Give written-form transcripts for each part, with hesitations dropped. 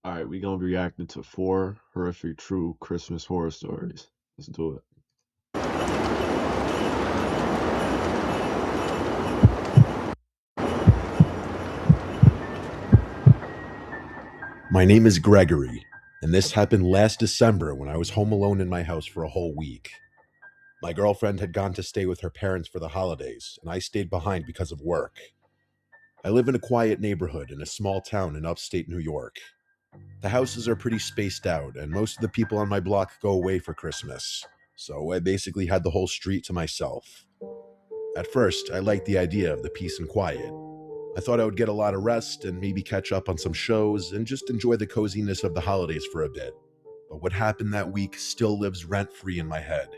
All right, we're gonna be reacting to four horrific true Christmas horror stories. Let's do it. My name is Gregory, and this happened last December when I was home alone in my house for a whole week. My girlfriend had gone to stay with her parents for the holidays, and I stayed behind because of work. I live in a quiet neighborhood in a small town in upstate New York. The houses are pretty spaced out, and most of the people on my block go away for Christmas, so I basically had the whole street to myself. At first, I liked the idea of the peace and quiet. I thought I would get a lot of rest and maybe catch up on some shows and just enjoy the coziness of the holidays for a bit. But what happened that week still lives rent free in my head.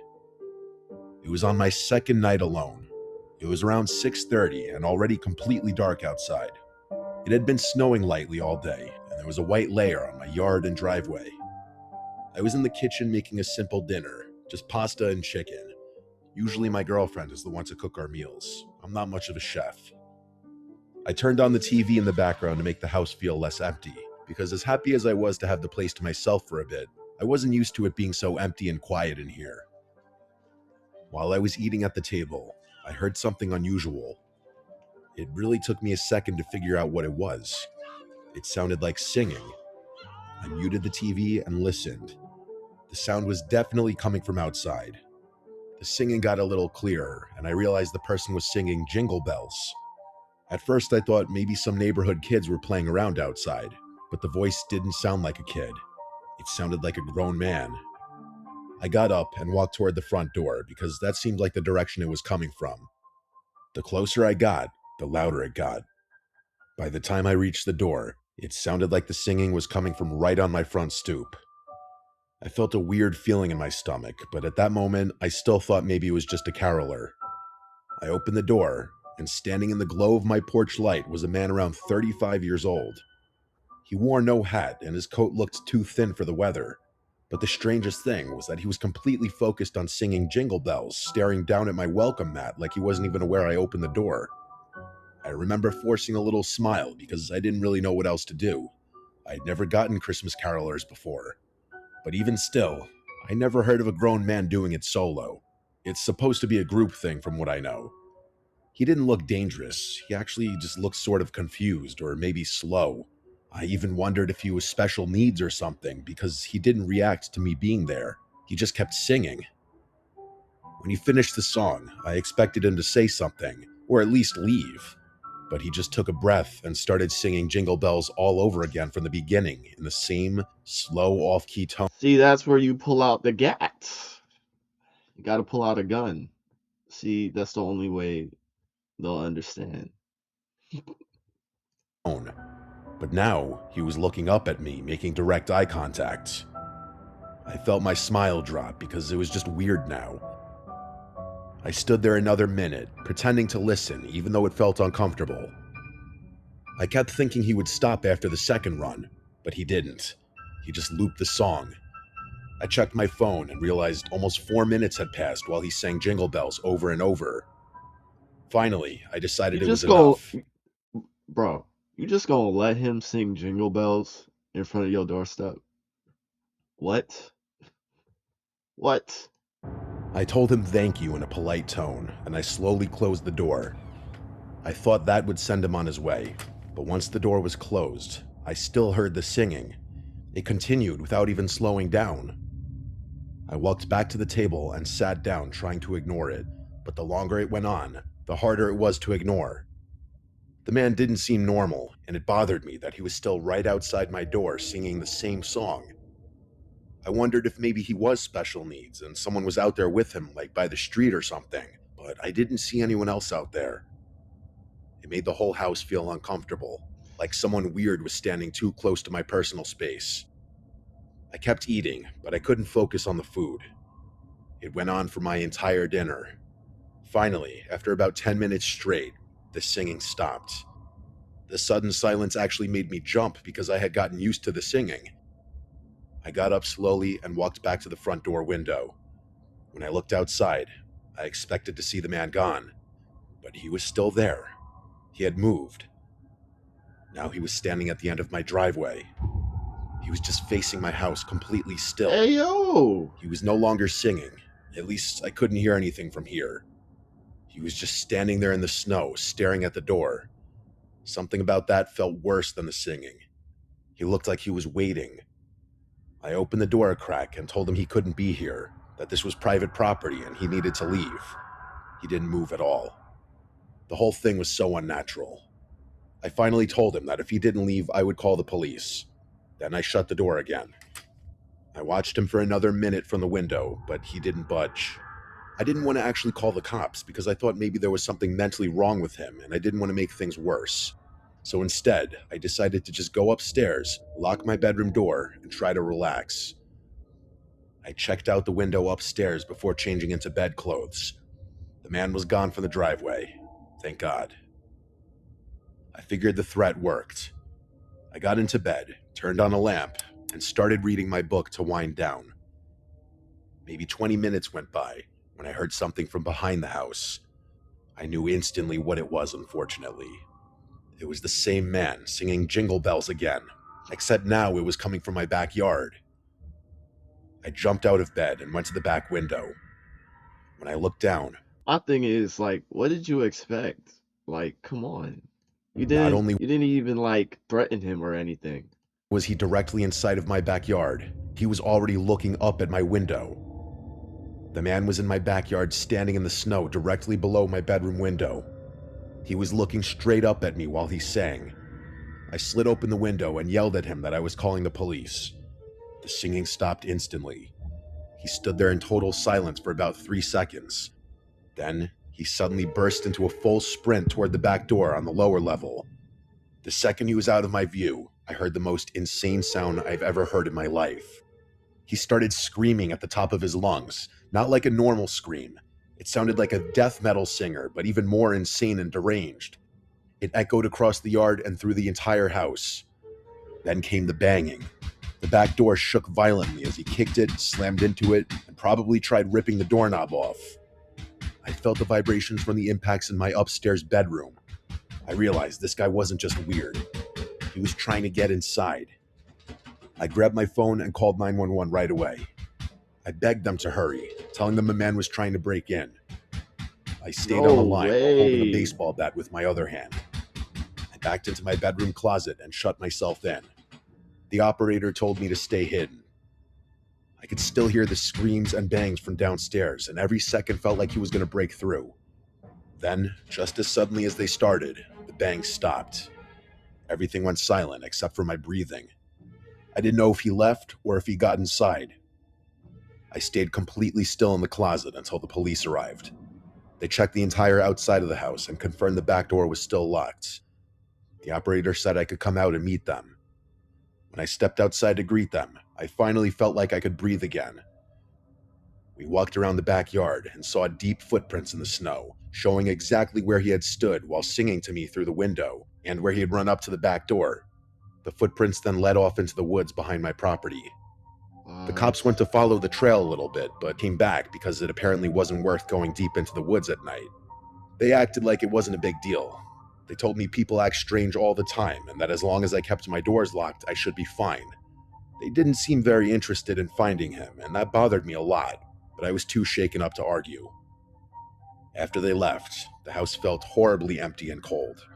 It was on my second night alone. It was around 6:30 and already completely dark outside. It had been snowing lightly all day, and there was a white layer on my yard and driveway. I was in the kitchen making a simple dinner, just pasta and chicken. Usually my girlfriend is the one to cook our meals. I'm not much of a chef. I turned on the TV in the background to make the house feel less empty, because as happy as I was to have the place to myself for a bit, I wasn't used to it being so empty and quiet in here. While I was eating at the table, I heard something unusual. It really took me a second to figure out what it was. It sounded like singing. I muted the TV and listened. The sound was definitely coming from outside. The singing got a little clearer, and I realized the person was singing Jingle Bells. At first, I thought maybe some neighborhood kids were playing around outside, but the voice didn't sound like a kid. It sounded like a grown man. I got up and walked toward the front door because that seemed like the direction it was coming from. The closer I got, the louder it got. By the time I reached the door, it sounded like the singing was coming from right on my front stoop. I felt a weird feeling in my stomach, but at that moment, I still thought maybe it was just a caroler. I opened the door, and standing in the glow of my porch light was a man around 35 years old. He wore no hat, and his coat looked too thin for the weather. But the strangest thing was that he was completely focused on singing Jingle Bells, staring down at my welcome mat like he wasn't even aware I opened the door. I remember forcing a little smile because I didn't really know what else to do. I'd never gotten Christmas carolers before. But even still, I never heard of a grown man doing it solo. It's supposed to be a group thing from what I know. He didn't look dangerous. He actually just looked sort of confused or maybe slow. I even wondered if he was special needs or something because he didn't react to me being there. He just kept singing. When he finished the song, I expected him to say something, or at least leave. But he just took a breath and started singing Jingle Bells all over again from the beginning in the same slow, off key tone. See, that's where you pull out the gat. You gotta pull out a gun. See, that's the only way they'll understand. But now he was looking up at me, making direct eye contact. I felt my smile drop because it was just weird now. I stood there another minute, pretending to listen, even though it felt uncomfortable. I kept thinking he would stop after the second run, but he didn't. He just looped the song. I checked my phone and realized almost 4 minutes had passed while he sang Jingle Bells over and over. Finally, I You decided it was just go, enough. bro. You just gonna let him sing Jingle Bells in front of your doorstep? What? What? I told him thank you in a polite tone, and I slowly closed the door. I thought that would send him on his way, but once the door was closed, I still heard the singing. It continued without even slowing down. I walked back to the table and sat down trying to ignore it, but the longer it went on, the harder it was to ignore. The man didn't seem normal, and it bothered me that he was still right outside my door singing the same song. I wondered if maybe he was special needs and someone was out there with him, like by the street or something, but I didn't see anyone else out there. It made the whole house feel uncomfortable, like someone weird was standing too close to my personal space. I kept eating, but I couldn't focus on the food. It went on for my entire dinner. Finally, after about 10 minutes straight, the singing stopped. The sudden silence actually made me jump because I had gotten used to the singing. I got up slowly and walked back to the front door window. When I looked outside, I expected to see the man gone, but he was still there. He had moved. Now he was standing at the end of my driveway. He was just facing my house completely still. Hey, yo! He was no longer singing. At least I couldn't hear anything from here. He was just standing there in the snow, staring at the door. Something about that felt worse than the singing. He looked like he was waiting. I opened the door a crack and told him he couldn't be here, that this was private property and he needed to leave. He didn't move at all. The whole thing was so unnatural. I finally told him that if he didn't leave, I would call the police. Then I shut the door again. I watched him for another minute from the window, but he didn't budge. I didn't want to actually call the cops because I thought maybe there was something mentally wrong with him and I didn't want to make things worse. So instead, I decided to just go upstairs, lock my bedroom door, and try to relax. I checked out the window upstairs before changing into bedclothes. The man was gone from the driveway. Thank God. I figured the threat worked. I got into bed, turned on a lamp, and started reading my book to wind down. Maybe 20 minutes went by when I heard something from behind the house. I knew instantly what it was, unfortunately. It was the same man singing Jingle Bells again, except now it was coming from my backyard. I jumped out of bed and went to the back window. When I looked down, My thing is, like, what did you expect? Like, come on. You not only didn't even, like, threaten him or anything. was he directly inside of my backyard, he was already looking up at my window. The man was in my backyard standing in the snow directly below my bedroom window. He was looking straight up at me while he sang. I slid open the window and yelled at him that I was calling the police. The singing stopped instantly. He stood there in total silence for about 3 seconds. Then, he suddenly burst into a full sprint toward the back door on the lower level. The second he was out of my view, I heard the most insane sound I've ever heard in my life. He started screaming at the top of his lungs, not like a normal scream. It sounded like a death metal singer, but even more insane and deranged. It echoed across the yard and through the entire house. Then came the banging. The back door shook violently as he kicked it, slammed into it, and probably tried ripping the doorknob off. I felt the vibrations from the impacts in my upstairs bedroom. I realized this guy wasn't just weird. He was trying to get inside. I grabbed my phone and called 911 right away. I begged them to hurry, telling them a man was trying to break in. I stayed on the line while holding a baseball bat with my other hand. I backed into my bedroom closet and shut myself in. The operator told me to stay hidden. I could still hear the screams and bangs from downstairs, and every second felt like he was going to break through. Then, just as suddenly as they started, the bangs stopped. Everything went silent except for my breathing. I didn't know if he left or if he got inside. I stayed completely still in the closet until the police arrived. They checked the entire outside of the house and confirmed the back door was still locked. The operator said I could come out and meet them. When I stepped outside to greet them, I finally felt like I could breathe again. We walked around the backyard and saw deep footprints in the snow, showing exactly where he had stood while singing to me through the window and where he had run up to the back door. The footprints then led off into the woods behind my property. The cops went to follow the trail a little bit, but came back because it apparently wasn't worth going deep into the woods at night. They acted like it wasn't a big deal. They told me people act strange all the time, and that as long as I kept my doors locked, I should be fine. They didn't seem very interested in finding him, and that bothered me a lot, but I was too shaken up to argue. After they left, the house felt horribly empty and cold.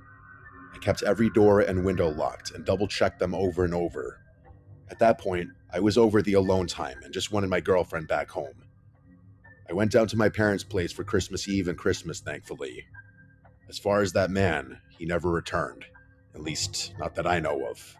I kept every door and window locked and double-checked them over and over. At that point, I was over the alone time and just wanted my girlfriend back home. I went down to my parents' place for Christmas Eve and Christmas, thankfully. As far as that man, he never returned. At least, not that I know of.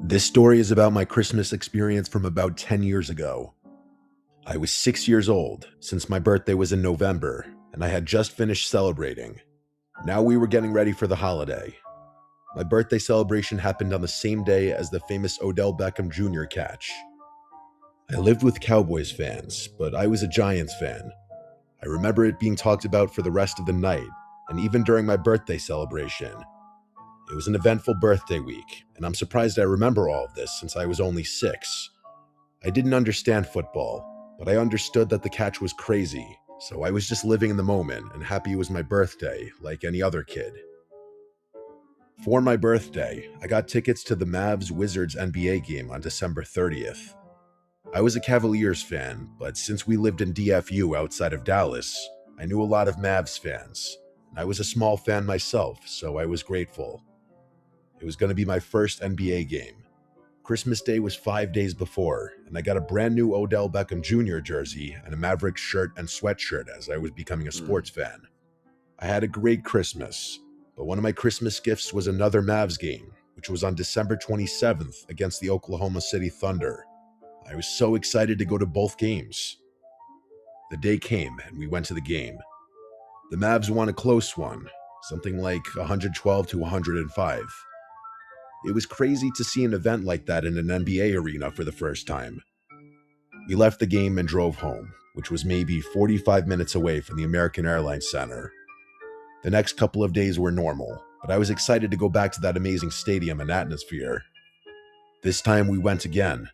This story is about my Christmas experience from about 10 years ago. I was 6 years old, since my birthday was in November, and I had just finished celebrating. Now we were getting ready for the holiday. My birthday celebration happened on the same day as the famous Odell Beckham Jr. catch. I lived with Cowboys fans, but I was a Giants fan. I remember it being talked about for the rest of the night, and even during my birthday celebration. It was an eventful birthday week, and I'm surprised I remember all of this since I was only 6. I didn't understand football, but I understood that the catch was crazy. So I was just living in the moment and happy it was my birthday, like any other kid. For my birthday, I got tickets to the Mavs Wizards NBA game on December 30th. I was a Cavaliers fan, but since we lived in DFU outside of Dallas, I knew a lot of Mavs fans. And I was a small fan myself, so I was grateful. It was going to be my first NBA game. Christmas Day was 5 days before, and I got a brand new Odell Beckham Jr. jersey and a Mavericks shirt and sweatshirt as I was becoming a sports fan. I had a great Christmas, but one of my Christmas gifts was another Mavs game, which was on December 27th against the Oklahoma City Thunder. I was so excited to go to both games. The day came, and we went to the game. The Mavs won a close one, something like 112 to 105. It was crazy to see an event like that in an NBA arena for the first time. We left the game and drove home, which was maybe 45 minutes away from the American Airlines Center. The next couple of days were normal, but I was excited to go back to that amazing stadium and atmosphere. This time we went again.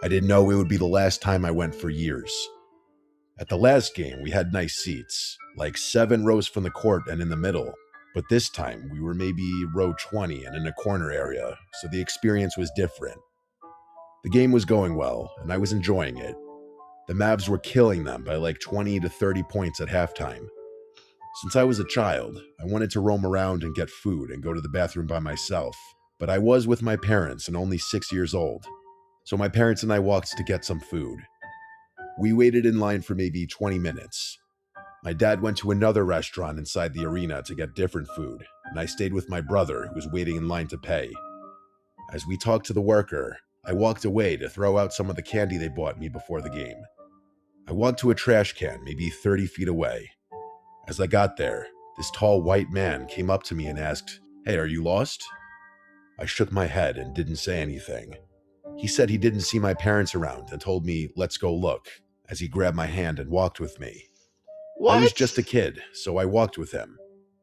I didn't know it would be the last time I went for years. At the last game, we had nice seats, like 7 rows from the court and in the middle. But this time, we were maybe row 20 and in a corner area, so the experience was different. The game was going well, and I was enjoying it. The Mavs were killing them by like 20 to 30 points at halftime. Since I was a child, I wanted to roam around and get food and go to the bathroom by myself. But I was with my parents and only 6 years old, so my parents and I walked to get some food. We waited in line for maybe 20 minutes. My dad went to another restaurant inside the arena to get different food, and I stayed with my brother, who was waiting in line to pay. As we talked to the worker, I walked away to throw out some of the candy they bought me before the game. I walked to a trash can maybe 30 feet away. As I got there, this tall white man came up to me and asked, "Hey, are you lost?" I shook my head and didn't say anything. He said he didn't see my parents around and told me, "Let's go look," as he grabbed my hand and walked with me. What? I was just a kid, so I walked with him.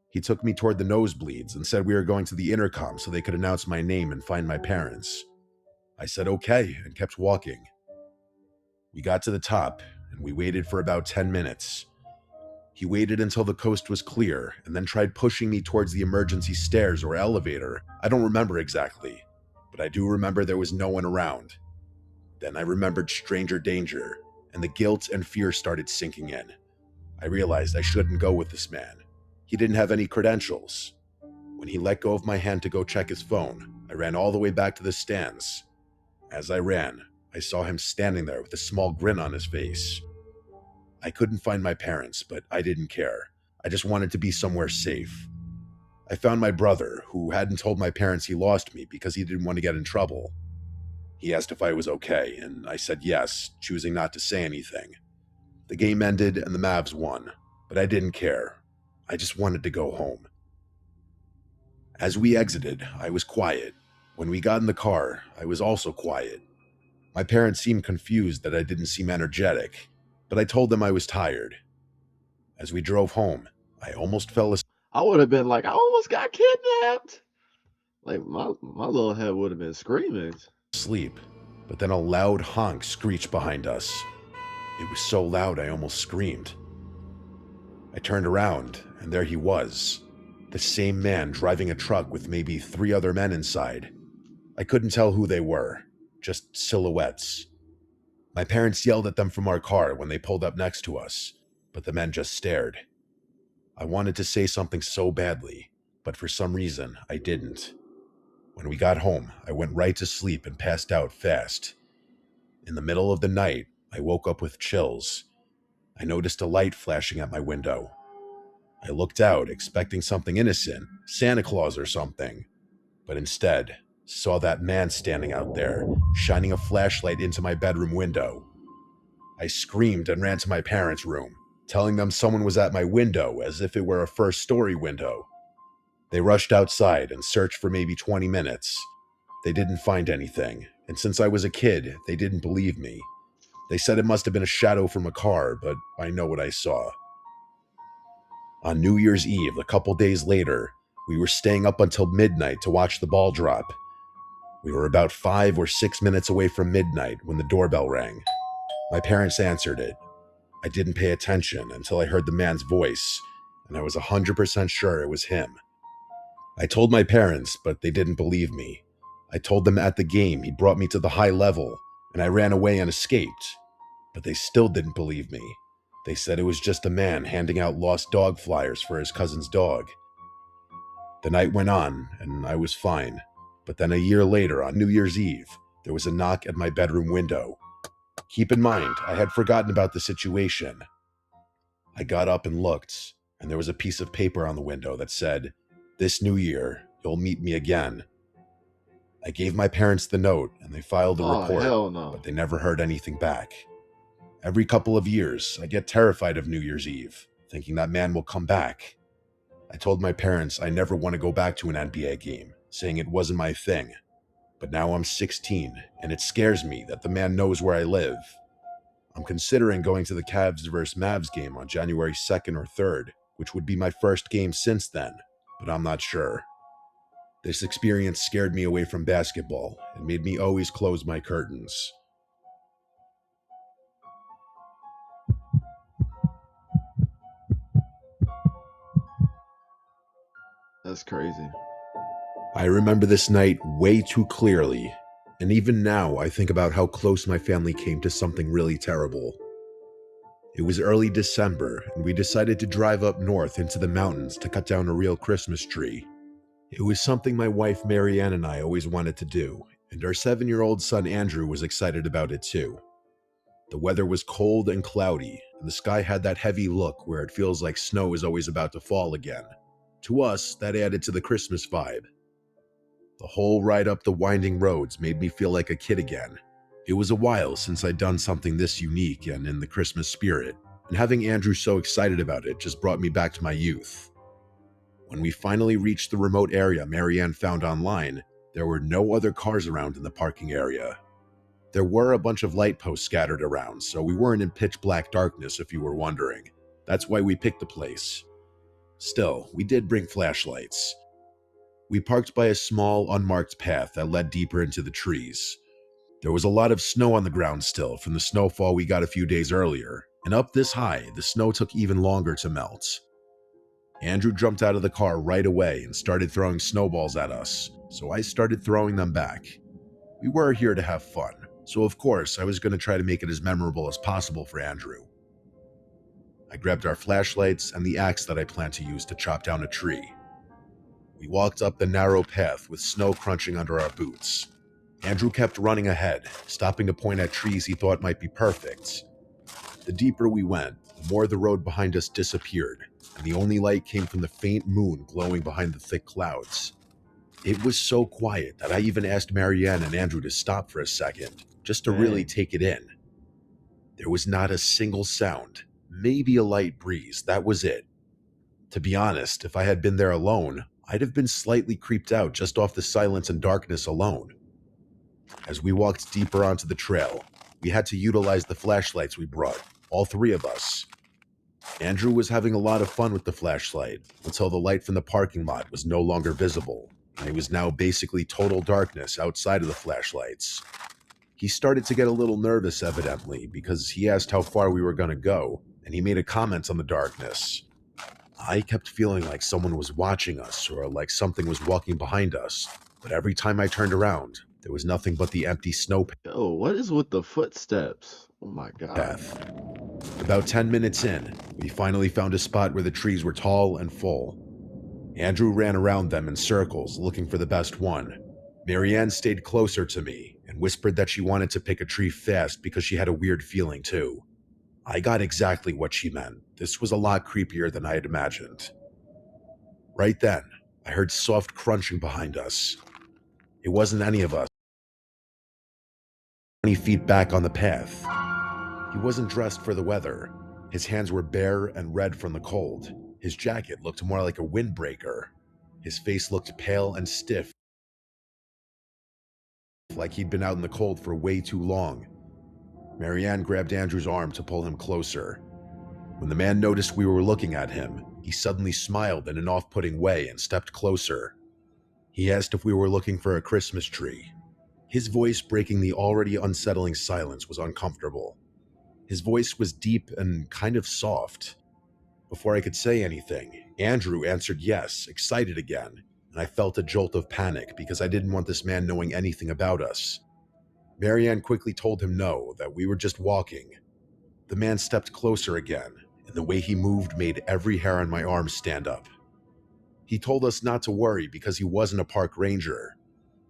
He took me toward the nosebleeds and said we were going to the intercom so they could announce my name and find my parents. I said okay and kept walking. We got to the top and we waited for about 10 minutes. He waited until the coast was clear and then tried pushing me towards the emergency stairs or elevator. I don't remember exactly, but I do remember there was no one around. Then I remembered stranger danger, and the guilt and fear started sinking in. I realized I shouldn't go with this man. He didn't have any credentials. When he let go of my hand to go check his phone, I ran all the way back to the stands. As I ran, I saw him standing there with a small grin on his face. I couldn't find my parents, but I didn't care. I just wanted to be somewhere safe. I found my brother, who hadn't told my parents he lost me because he didn't want to get in trouble. He asked if I was okay, and I said yes, choosing not to say anything. The game ended and the Mavs won, but I didn't care. I just wanted to go home. As we exited, I was quiet. When we got in the car, I was also quiet. My parents seemed confused that I didn't seem energetic, but I told them I was tired. As we drove home, I almost fell asleep. I would have been like, I almost got kidnapped. Like, my little head would have been screaming. But then a loud honk screeched behind us. It was so loud I almost screamed. I turned around, and there he was. The same man driving a truck with maybe 3 other men inside. I couldn't tell who they were, just silhouettes. My parents yelled at them from our car when they pulled up next to us, but the men just stared. I wanted to say something so badly, but for some reason I didn't. When we got home, I went right to sleep and passed out fast. In the middle of the night, I woke up with chills. I noticed a light flashing at my window. I looked out, expecting something innocent, Santa Claus or something, but instead saw that man standing out there, shining a flashlight into my bedroom window. I screamed and ran to my parents' room, telling them someone was at my window as if it were a first-story window. They rushed outside and searched for maybe 20 minutes. They didn't find anything, and since I was a kid, they didn't believe me. They said it must have been a shadow from a car, but I know what I saw. On New Year's Eve, a couple days later, we were staying up until midnight to watch the ball drop. We were about 5 or 6 minutes away from midnight when the doorbell rang. My parents answered it. I didn't pay attention until I heard the man's voice, and I was 100% sure it was him. I told my parents, but they didn't believe me. I told them at the game he brought me to the high level, and I ran away and escaped. But they still didn't believe me. They said it was just a man handing out lost dog flyers for his cousin's dog. The night went on, and I was fine. But then a year later, on New Year's Eve, there was a knock at my bedroom window. Keep in mind, I had forgotten about the situation. I got up and looked, and there was a piece of paper on the window that said, "This New Year, you'll meet me again." I gave my parents the note, and they filed a report, hell no. but they never heard anything back. Every couple of years, I get terrified of New Year's Eve, thinking that man will come back. I told my parents I never want to go back to an NBA game, saying it wasn't my thing. But now I'm 16, and it scares me that the man knows where I live. I'm considering going to the Cavs vs. Mavs game on January 2nd or 3rd, which would be my first game since then, but I'm not sure. This experience scared me away from basketball and made me always close my curtains. That's crazy. I remember this night way too clearly, and even now I think about how close my family came to something really terrible. It was early December, and we decided to drive up north into the mountains to cut down a real Christmas tree. It was something my wife Marianne and I always wanted to do, and our 7-year-old son Andrew was excited about it too. The weather was cold and cloudy, and the sky had that heavy look where it feels like snow is always about to fall again. To us, that added to the Christmas vibe. The whole ride up the winding roads made me feel like a kid again. It was a while since I'd done something this unique and in the Christmas spirit, and having Andrew so excited about it just brought me back to my youth. When we finally reached the remote area Marianne found online, there were no other cars around in the parking area. There were a bunch of light posts scattered around, so we weren't in pitch black darkness if you were wondering. That's why we picked the place. Still, we did bring flashlights. We parked by a small, unmarked path that led deeper into the trees. There was a lot of snow on the ground still from the snowfall we got a few days earlier, and up this high, the snow took even longer to melt. Andrew jumped out of the car right away and started throwing snowballs at us, so I started throwing them back. We were here to have fun, so of course I was going to try to make it as memorable as possible for Andrew. I grabbed our flashlights and the axe that I planned to use to chop down a tree. We walked up the narrow path with snow crunching under our boots. Andrew kept running ahead, stopping to point at trees he thought might be perfect. The deeper we went, the more the road behind us disappeared, and the only light came from the faint moon glowing behind the thick clouds. It was so quiet that I even asked Marianne and Andrew to stop for a second, just to really take it in. There was not a single sound, maybe a light breeze, that was it. To be honest, if I had been there alone, I'd have been slightly creeped out just off the silence and darkness alone. As we walked deeper onto the trail, we had to utilize the flashlights we brought, all 3 of us. Andrew was having a lot of fun with the flashlight until the light from the parking lot was no longer visible, and it was now basically total darkness outside of the flashlights. He started to get a little nervous, evidently, because he asked how far we were going to go, and he made a comment on the darkness. I kept feeling like someone was watching us or like something was walking behind us, but every time I turned around, there was nothing but the empty snow Yo, what is with the footsteps? Oh my god. path. About 10 minutes in, we finally found a spot where the trees were tall and full. Andrew ran around them in circles, looking for the best one. Marianne stayed closer to me and whispered that she wanted to pick a tree fast because she had a weird feeling too. I got exactly what she meant. This was a lot creepier than I had imagined. Right then, I heard soft crunching behind us. It wasn't any of us. 20 feet back on the path. He wasn't dressed for the weather. His hands were bare and red from the cold. His jacket looked more like a windbreaker. His face looked pale and stiff, like he'd been out in the cold for way too long. Marianne grabbed Andrew's arm to pull him closer. When the man noticed we were looking at him, he suddenly smiled in an off-putting way and stepped closer. He asked if we were looking for a Christmas tree. His voice breaking the already unsettling silence was uncomfortable. His voice was deep and kind of soft. Before I could say anything, Andrew answered yes, excited again, and I felt a jolt of panic because I didn't want this man knowing anything about us. Marianne quickly told him no, that we were just walking. The man stepped closer again, and the way he moved made every hair on my arm stand up. He told us not to worry because he wasn't a park ranger.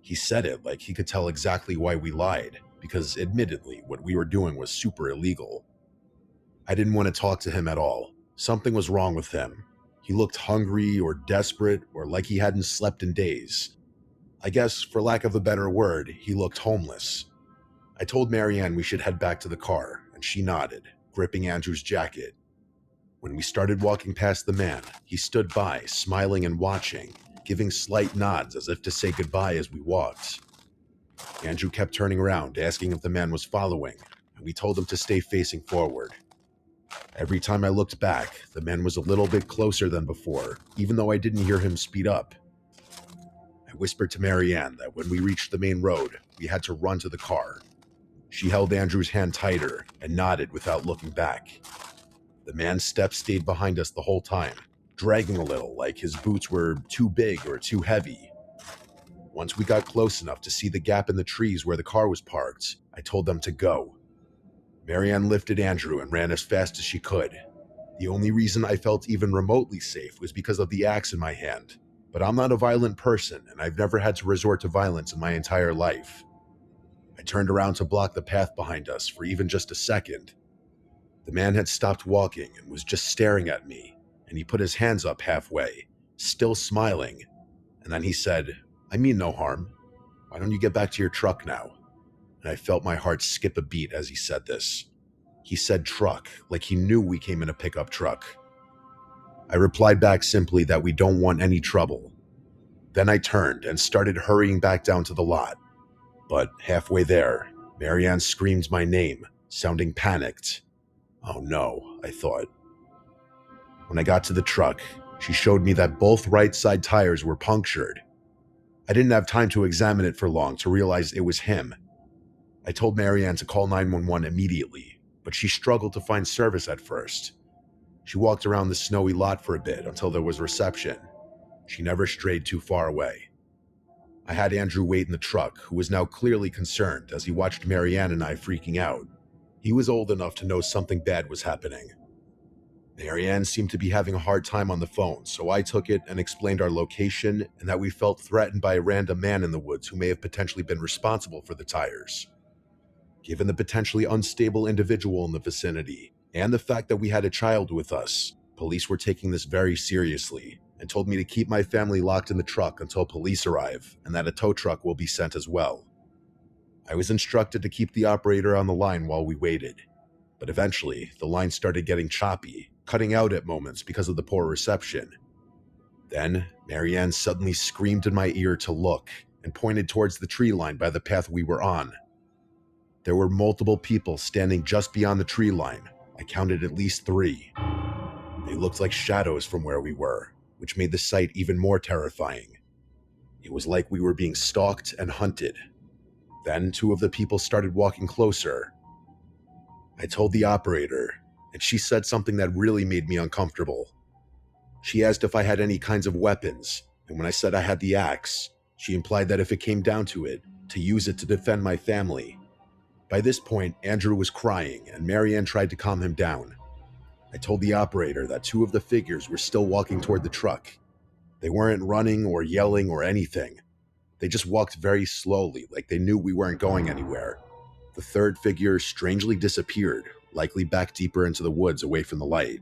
He said it like he could tell exactly why we lied, because admittedly, what we were doing was super illegal. I didn't want to talk to him at all. Something was wrong with him. He looked hungry or desperate or like he hadn't slept in days. I guess, for lack of a better word, he looked homeless. I told Marianne we should head back to the car, and she nodded, gripping Andrew's jacket. When we started walking past the man, he stood by, smiling and watching, giving slight nods as if to say goodbye as we walked. Andrew kept turning around, asking if the man was following, and we told him to stay facing forward. Every time I looked back, the man was a little bit closer than before, even though I didn't hear him speed up. I whispered to Marianne that when we reached the main road, we had to run to the car. She held Andrew's hand tighter and nodded without looking back. The man's steps stayed behind us the whole time, dragging a little like his boots were too big or too heavy. Once we got close enough to see the gap in the trees where the car was parked, I told them to go. Marianne lifted Andrew and ran as fast as she could. The only reason I felt even remotely safe was because of the axe in my hand, but I'm not a violent person and I've never had to resort to violence in my entire life. I turned around to block the path behind us for even just a second. The man had stopped walking and was just staring at me, and he put his hands up halfway, still smiling, and then he said, "I mean no harm. Why don't you get back to your truck now?" And I felt my heart skip a beat as he said this. He said truck, like he knew we came in a pickup truck. I replied back simply that we don't want any trouble. Then I turned and started hurrying back down to the lot. But halfway there, Marianne screamed my name, sounding panicked. Oh no, I thought. When I got to the truck, she showed me that both right side tires were punctured. I didn't have time to examine it for long to realize it was him. I told Marianne to call 911 immediately, but she struggled to find service at first. She walked around the snowy lot for a bit until there was reception. She never strayed too far away. I had Andrew wait in the truck, who was now clearly concerned as he watched Marianne and I freaking out. He was old enough to know something bad was happening. Marianne seemed to be having a hard time on the phone, so I took it and explained our location and that we felt threatened by a random man in the woods who may have potentially been responsible for the tires. Given the potentially unstable individual in the vicinity, and the fact that we had a child with us, police were taking this very seriously and told me to keep my family locked in the truck until police arrive and that a tow truck will be sent as well. I was instructed to keep the operator on the line while we waited, but eventually the line started getting choppy, cutting out at moments because of the poor reception. Then Marianne suddenly screamed in my ear to look and pointed towards the tree line by the path we were on. There were multiple people standing just beyond the tree line. I counted at least 3. They looked like shadows from where we were, which made the sight even more terrifying. It was like we were being stalked and hunted. Then 2 of the people started walking closer. I told the operator, and she said something that really made me uncomfortable. She asked if I had any kinds of weapons, and when I said I had the axe, she implied that if it came down to it, to use it to defend my family. By this point, Andrew was crying, and Marianne tried to calm him down. I told the operator that 2 of the figures were still walking toward the truck. They weren't running or yelling or anything. They just walked very slowly, like they knew we weren't going anywhere. The 3rd figure strangely disappeared, likely back deeper into the woods away from the light.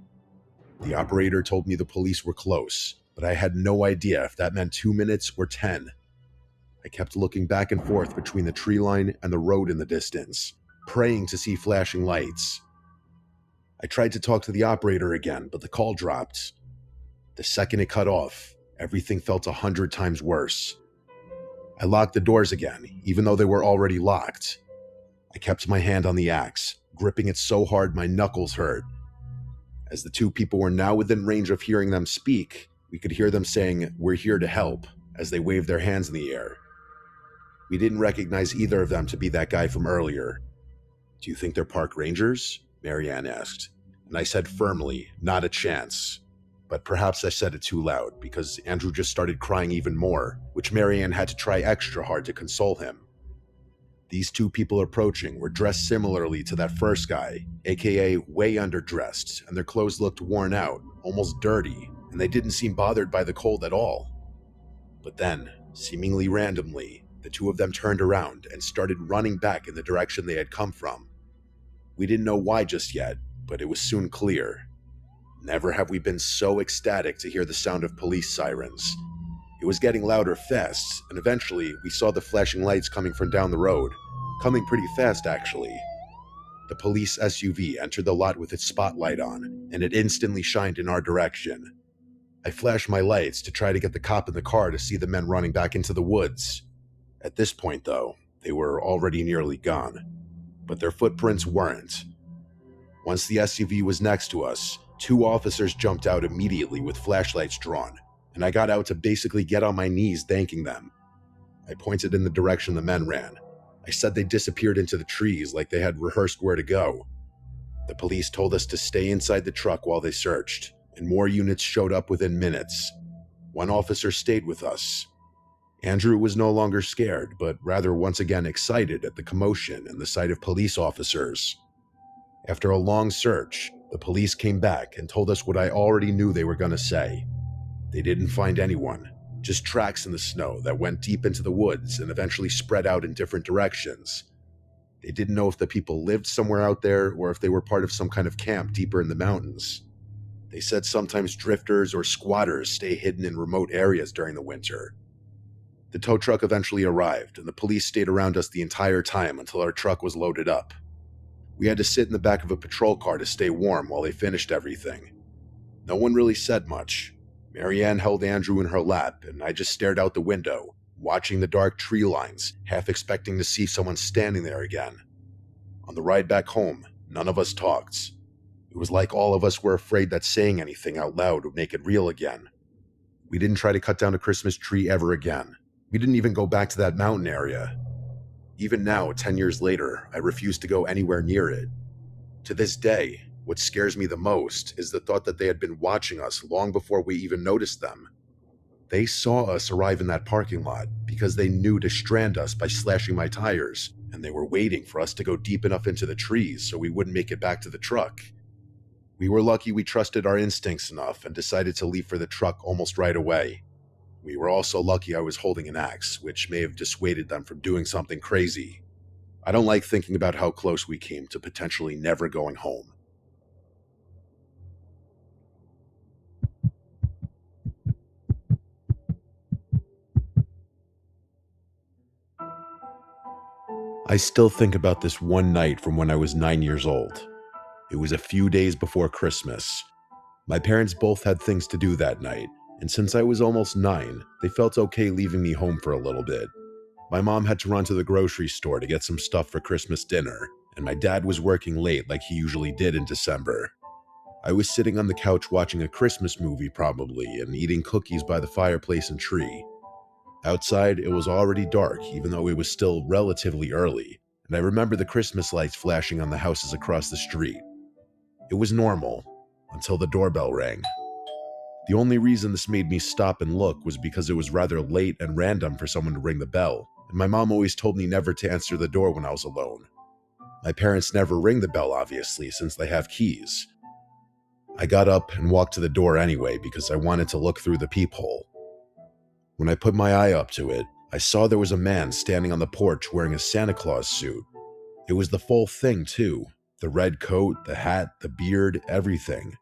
The operator told me the police were close, but I had no idea if that meant 2 minutes or 10. I kept looking back and forth between the tree line and the road in the distance, praying to see flashing lights. I tried to talk to the operator again, but the call dropped. The second it cut off, everything felt 100 times worse. I locked the doors again, even though they were already locked. I kept my hand on the axe, gripping it so hard my knuckles hurt. As the 2 people were now within range of hearing them speak, we could hear them saying, "We're here to help," as they waved their hands in the air. We didn't recognize either of them to be that guy from earlier. Do you think they're park rangers? Marianne asked, and I said firmly, not a chance. But perhaps I said it too loud because Andrew just started crying even more, which Marianne had to try extra hard to console him. These two people approaching were dressed similarly to that first guy, aka way underdressed, and their clothes looked worn out, almost dirty, and they didn't seem bothered by the cold at all. But then, seemingly randomly, the two of them turned around and started running back in the direction they had come from. We didn't know why just yet, but it was soon clear. Never have we been so ecstatic to hear the sound of police sirens. It was getting louder fast, and eventually we saw the flashing lights coming from down the road. Coming pretty fast, actually. The police SUV entered the lot with its spotlight on, and it instantly shined in our direction. I flashed my lights to try to get the cop in the car to see the men running back into the woods. At this point, though, they were already nearly gone. But their footprints weren't. Once the SUV was next to us, two officers jumped out immediately with flashlights drawn, and I got out to basically get on my knees thanking them. I pointed in the direction the men ran. I said they disappeared into the trees like they had rehearsed where to go. The police told us to stay inside the truck while they searched, and more units showed up within minutes. One officer stayed with us. Andrew was no longer scared, but rather once again excited at the commotion and the sight of police officers. After a long search, the police came back and told us what I already knew they were going to say. They didn't find anyone, just tracks in the snow that went deep into the woods and eventually spread out in different directions. They didn't know if the people lived somewhere out there or if they were part of some kind of camp deeper in the mountains. They said sometimes drifters or squatters stay hidden in remote areas during the winter. The tow truck eventually arrived, and the police stayed around us the entire time until our truck was loaded up. We had to sit in the back of a patrol car to stay warm while they finished everything. No one really said much. Marianne held Andrew in her lap, and I just stared out the window, watching the dark tree lines, half expecting to see someone standing there again. On the ride back home, none of us talked. It was like all of us were afraid that saying anything out loud would make it real again. We didn't try to cut down a Christmas tree ever again. We didn't even go back to that mountain area. Even now, 10 years later, I refuse to go anywhere near it. To this day, what scares me the most is the thought that they had been watching us long before we even noticed them. They saw us arrive in that parking lot because they knew to strand us by slashing my tires, and they were waiting for us to go deep enough into the trees so we wouldn't make it back to the truck. We were lucky we trusted our instincts enough and decided to leave for the truck almost right away. We were also lucky I was holding an axe, which may have dissuaded them from doing something crazy. I don't like thinking about how close we came to potentially never going home. I still think about this one night from when I was 9 years old. It was a few days before Christmas. My parents both had things to do that night, and since I was almost 9, they felt okay leaving me home for a little bit. My mom had to run to the grocery store to get some stuff for Christmas dinner, and my dad was working late like he usually did in December. I was sitting on the couch watching a Christmas movie probably, and eating cookies by the fireplace and tree. Outside, it was already dark, even though it was still relatively early, and I remember the Christmas lights flashing on the houses across the street. It was normal, until the doorbell rang. The only reason this made me stop and look was because it was rather late and random for someone to ring the bell, and my mom always told me never to answer the door when I was alone. My parents never ring the bell, obviously, since they have keys. I got up and walked to the door anyway because I wanted to look through the peephole. When I put my eye up to it, I saw there was a man standing on the porch wearing a Santa Claus suit. It was the full thing, too. The red coat, the hat, the beard, everything.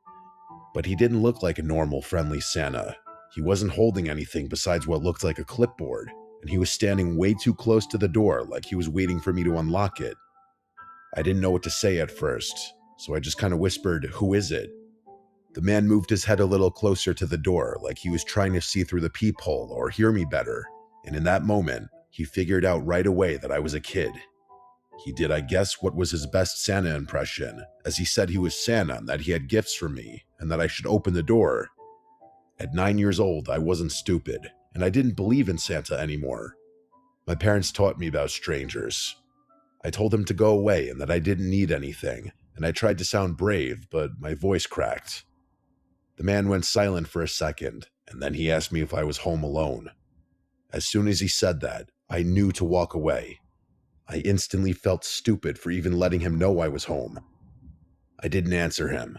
But he didn't look like a normal, friendly Santa. He wasn't holding anything besides what looked like a clipboard, and he was standing way too close to the door like he was waiting for me to unlock it. I didn't know what to say at first, so I just kind of whispered, "Who is it?" The man moved his head a little closer to the door like he was trying to see through the peephole or hear me better, and in that moment, he figured out right away that I was a kid. He did, I guess, what was his best Santa impression, as he said he was Santa and that he had gifts for me, and that I should open the door. At 9 years old, I wasn't stupid, and I didn't believe in Santa anymore. My parents taught me about strangers. I told him to go away and that I didn't need anything, and I tried to sound brave, but my voice cracked. The man went silent for a second, and then he asked me if I was home alone. As soon as he said that, I knew to walk away. I instantly felt stupid for even letting him know I was home. I didn't answer him.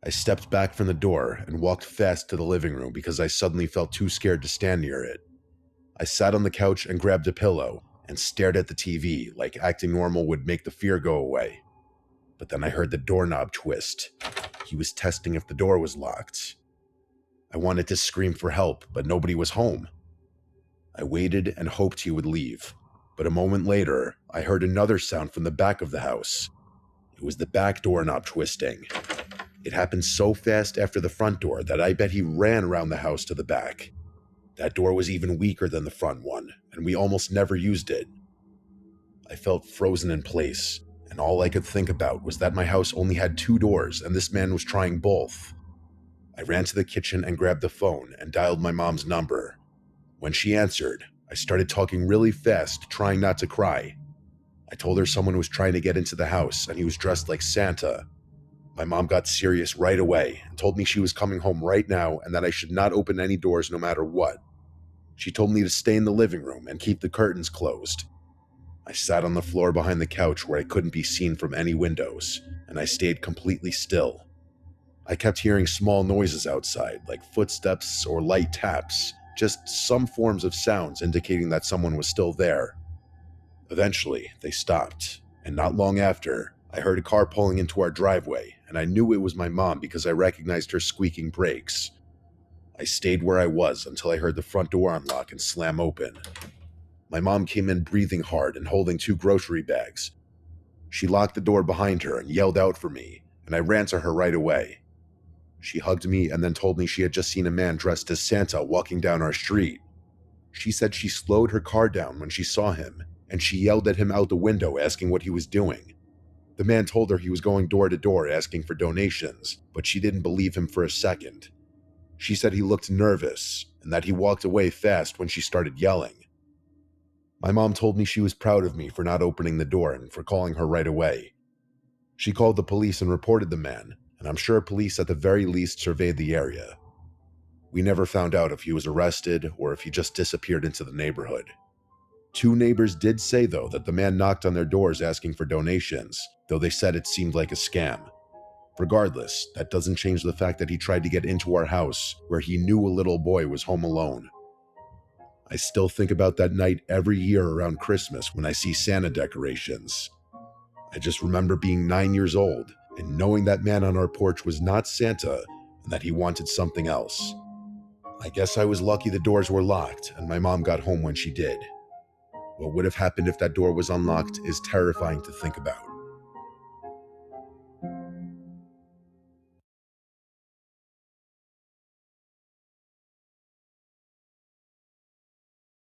I stepped back from the door and walked fast to the living room because I suddenly felt too scared to stand near it. I sat on the couch and grabbed a pillow and stared at the TV like acting normal would make the fear go away. But then I heard the doorknob twist. He was testing if the door was locked. I wanted to scream for help, but nobody was home. I waited and hoped he would leave, but a moment later, I heard another sound from the back of the house. It was the back doorknob twisting. It happened so fast after the front door that I bet he ran around the house to the back. That door was even weaker than the front one, and we almost never used it. I felt frozen in place, and all I could think about was that my house only had 2 doors and this man was trying both. I ran to the kitchen and grabbed the phone and dialed my mom's number. When she answered, I started talking really fast, trying not to cry. I told her someone was trying to get into the house and he was dressed like Santa. My mom got serious right away and told me she was coming home right now and that I should not open any doors no matter what. She told me to stay in the living room and keep the curtains closed. I sat on the floor behind the couch where I couldn't be seen from any windows, and I stayed completely still. I kept hearing small noises outside, like footsteps or light taps, just some forms of sounds indicating that someone was still there. Eventually, they stopped, and not long after, I heard a car pulling into our driveway, and I knew it was my mom because I recognized her squeaking brakes. I stayed where I was until I heard the front door unlock and slam open. My mom came in breathing hard and holding 2 grocery bags. She locked the door behind her and yelled out for me, and I ran to her right away. She hugged me and then told me she had just seen a man dressed as Santa walking down our street. She said she slowed her car down when she saw him, and she yelled at him out the window asking what he was doing. The man told her he was going door to door asking for donations, but she didn't believe him for a second. She said he looked nervous and that he walked away fast when she started yelling. My mom told me she was proud of me for not opening the door and for calling her right away. She called the police and reported the man, and I'm sure police at the very least surveyed the area. We never found out if he was arrested or if he just disappeared into the neighborhood. 2 neighbors did say, though, that the man knocked on their doors asking for donations, though they said it seemed like a scam. Regardless, that doesn't change the fact that he tried to get into our house, where he knew a little boy was home alone. I still think about that night every year around Christmas when I see Santa decorations. I just remember being 9 years old and knowing that man on our porch was not Santa and that he wanted something else. I guess I was lucky the doors were locked and my mom got home when she did. What would have happened if that door was unlocked is terrifying to think about.